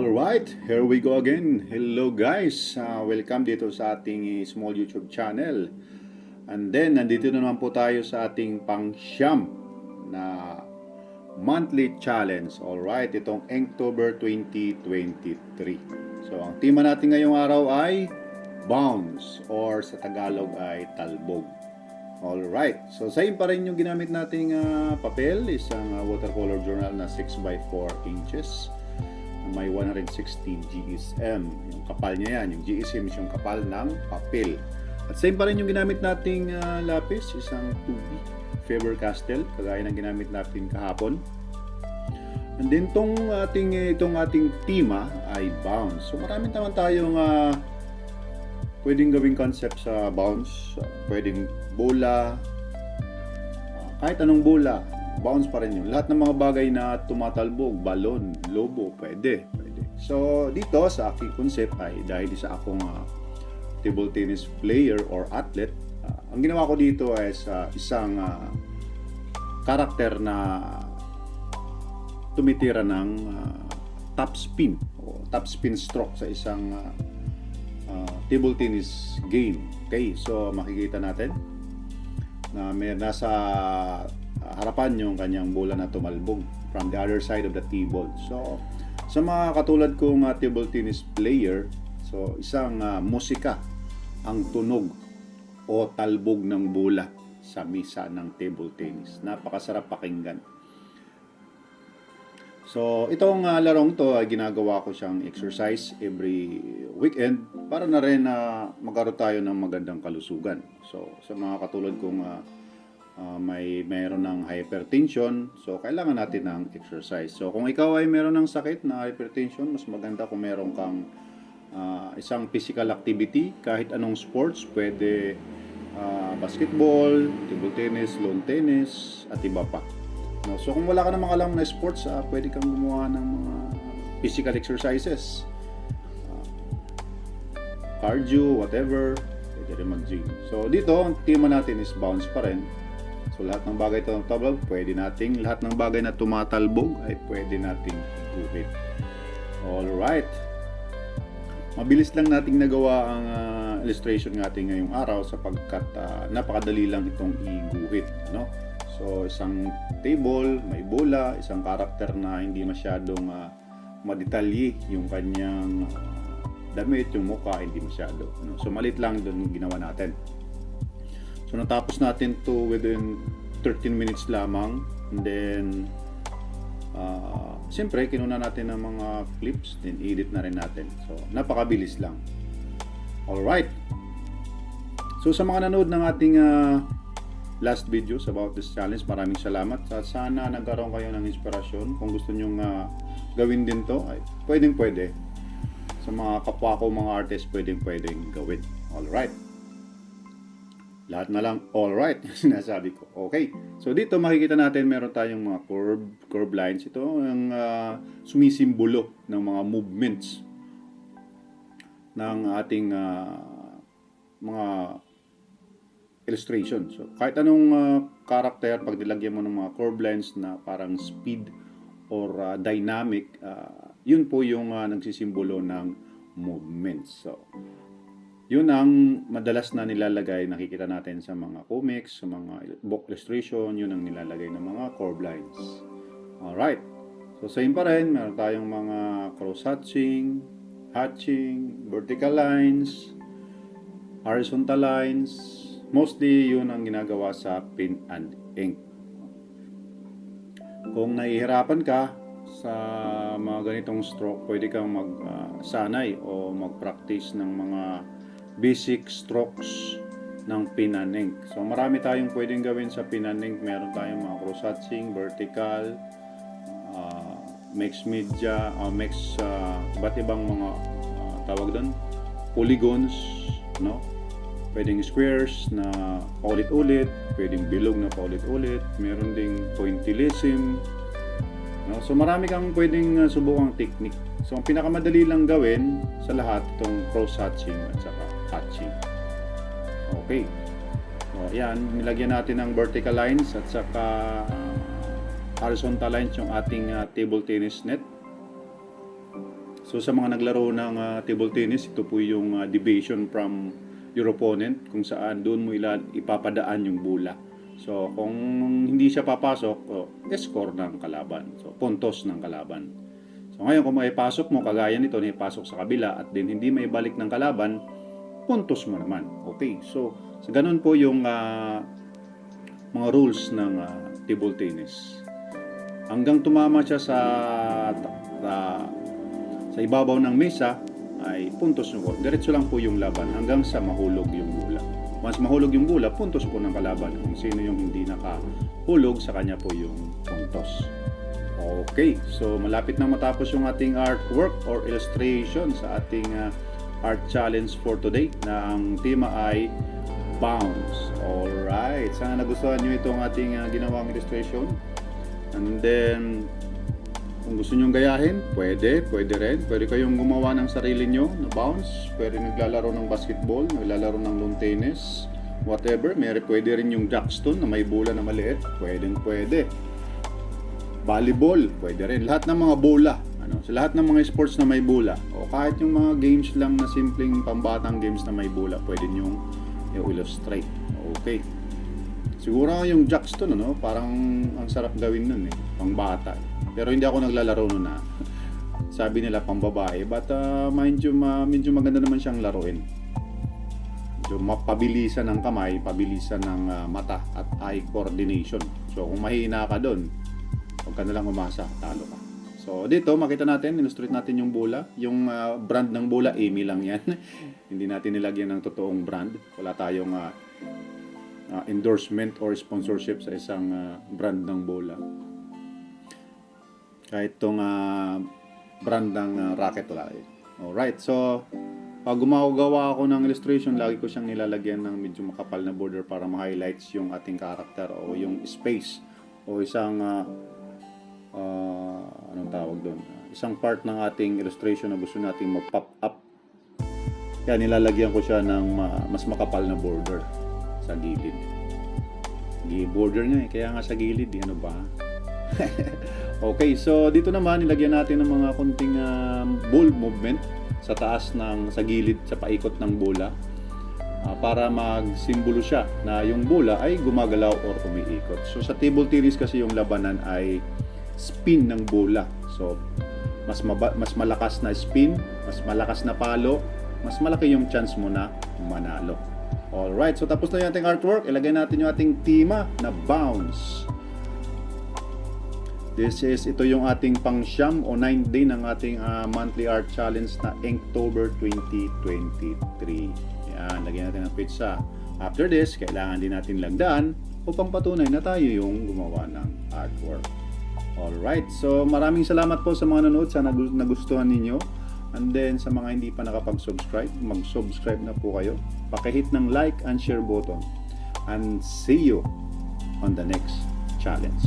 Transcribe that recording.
Alright, here we go again. Hello guys, welcome dito sa ating small YouTube channel. And then, nandito na naman po tayo sa ating pang-siyam na monthly challenge. Alright, itong Inktober 2023. So, ang tema natin ngayong araw ay bounce or sa Tagalog ay talbog. Alright, so same pa rin yung ginamit nating papel, isang watercolor journal na 6x4 inches. May 160 GSM. Yung kapal niya yan. Yung GSM is yung kapal ng papel. At same pa rin yung ginamit nating lapis, isang 2B Faber-Castell, kagaya ng ginamit natin kahapon. And then itong ating tema ay bounce. So marami naman tayong pwedeng gawing concept sa bounce. Pwedeng bola, kahit anong bola, bounce pa rin yun. Lahat ng mga bagay na tumatalbog, balon, lobo, pwede. So, dito sa aking concept ay dahil isa akong table tennis player or athlete, ang ginawa ko dito ay isang karakter na tumitira ng top spin o top spin stroke sa isang table tennis game. Okay, so makikita natin na may nasa harapan yung kanyang bola na tumalbog from the other side of the table. So, sa mga katulad kong table tennis player, so isang musika ang tunog o talbog ng bola sa misa ng table tennis. Napakasarap pakinggan. So, itong larong to, ginagawa ko siyang exercise every weekend para na rin magkaroon tayo ng magandang kalusugan. So, sa mga katulad kong mayroon ng hypertension, so kailangan natin ng exercise. So kung ikaw ay meron ng sakit na hypertension, mas maganda kung meron kang isang physical activity, kahit anong sports, pwede basketball, table tennis, lawn tennis, at iba pa. No? So kung wala ka namang alam na sports, pwede kang gumawa ng mga physical exercises, cardio, whatever, pwede rin mag-gym. So dito, ang tema natin is bounce pa rin. So lahat ng bagay na tumatalbog, pwede nating, lahat ng bagay na tumatalbog ay pwede nating iguhit. Alright. Mabilis lang nating nagawa ang illustration natin ngayong araw sapagkat napakadali lang itong iguhit. No? So isang table, may bola, isang karakter na hindi masyadong madetalye yung kanyang damit, yung mukha, hindi masyado. No? So malit lang doon ginawa natin. So natapos natin to within 13 minutes lamang, and then siyempre kinuna natin ng mga clips, then edit na rin natin. So napakabilis lang. Alright. So sa mga nanood ng ating last videos about this challenge, maraming salamat. Sana nagkaroon kayo ng inspirasyon. Kung gusto nyong gawin din to, ay pwede. Sa mga kapwa ko, mga artist, pwedeng gawin. Alright. Lahat na lang alright, sinasabi ko. Okay, so dito makikita natin meron tayong mga curve lines. Ito ang sumisimbolo ng mga movements ng ating mga illustration. So kahit anong character, pag nilagyan mo ng mga curve lines na parang speed or dynamic, yun po yung nagsisimbolo ng movements. So yun ang madalas na nilalagay, nakikita natin sa mga comics, sa mga book illustration, yun ang nilalagay ng mga curve lines. Alright. So same pa rin, meron tayong mga cross-hatching, vertical lines, horizontal lines. Mostly yun ang ginagawa sa pen and ink. Kung nahihirapan ka sa mga ganitong stroke, pwede kang magsanay o mag-practice ng mga basic strokes ng pen and ink. So marami tayong pwedeng gawin sa pen and ink. Meron tayong mga cross-hatching, vertical, mixed media, iba't ibang mga tawag doon, polygons, no? Pwedeng squares na paulit-ulit, pwedeng bilog na paulit-ulit, meron ding pointillism, no? So marami kang pwedeng subukang technique. So ang pinakamadali lang gawin sa lahat itong cross-hatching at saka hatching. Okay. So ayan, nilagyan natin ng vertical lines at saka horizontal lines yung ating table tennis net. So sa mga naglaro ng table tennis, ito po yung deviation from your opponent kung saan doon mo ipapadaan yung bola. So kung hindi siya papasok, score ng kalaban. So puntos ng kalaban. So ngayon kung maipasok mo, kagaya nito, naipasok sa kabila at din hindi maibalik ng kalaban, puntos mo naman. Okay, so ganun po yung mga rules ng table tennis. Hanggang tumama siya sa ibabaw ng mesa ay puntos mo. Diretso lang po yung laban hanggang sa mahulog yung bola. Once mahulog yung bola, puntos po ng kalaban. Kung sino yung hindi nakahulog, sa kanya po yung puntos. Okay, so malapit na matapos yung ating artwork or illustration sa ating art challenge for today na ang tema ay bounce. Alright, sana nagustuhan nyo itong ating ginawang illustration. And then kung gusto nyong gayahin, pwede rin. Pwede kayong gumawa ng sarili nyo na bounce. Pwede naglalaro ng basketball, naglalaro ng lawn tennis, whatever. Pwede rin yung jackstone na may bola na maliit. Pwede. Volleyball, pwede rin. Lahat ng mga bola. Sa lahat ng mga sports na may bola. O kahit yung mga games lang na simpleng pambatang games na may bola, pwede nyong i-illustrate. Okay. Siguro yung jackstone, parang ang sarap gawin nun pangbata. Pero hindi ako naglalaro nun Sabi nila pang babae, but medyo maganda naman siyang laruin. Medyo mapabilisan ng kamay, pabilisan ng mata at eye coordination. So kung mahina ka doon, huwag ka nalang umasa, talo ka. So dito makita natin, illustrate natin yung bola. Yung brand ng bola, Amy lang yan. Hindi natin nilagyan ng totoong brand. Wala tayong endorsement or sponsorship sa isang brand ng bola. Kahit itong brand ng racket wala. Alright, so pag gumagawa ako ng illustration, lagi ko siyang nilalagyan ng medyo makapal na border para ma-highlights yung ating character o yung space o isang anong tawag doon? Isang part ng ating illustration na gusto nating mag-pop up. Kaya nilalagyan ko siya ng mas makapal na border sa gilid. Border nga kaya nga sa gilid, ano ba? Okay, so dito naman nilagyan natin ng mga konting ball movement sa taas sa gilid sa paikot ng bola para magsimbolo siya na yung bola ay gumagalaw or umiikot. So sa table tennis kasi yung labanan ay spin ng bola. So mas malakas na spin, mas malakas na palo, mas malaki yung chance mo na manalo. Alright, so tapos na yung ating artwork. Ilagay natin yung ating tema na bounce. Ito yung ating pang-siyam o 9th day ng ating monthly art challenge na Inktober 2023. Yan, lagyan natin ang pizza. After this, kailangan din natin lagdaan upang patunay na tayo yung gumawa ng artwork. Alright, so maraming salamat po sa mga nanood. Sana nagustuhan ninyo. And then sa mga hindi pa nakapag-subscribe, mag-subscribe na po kayo. Pakihit ng like and share button. And see you on the next challenge.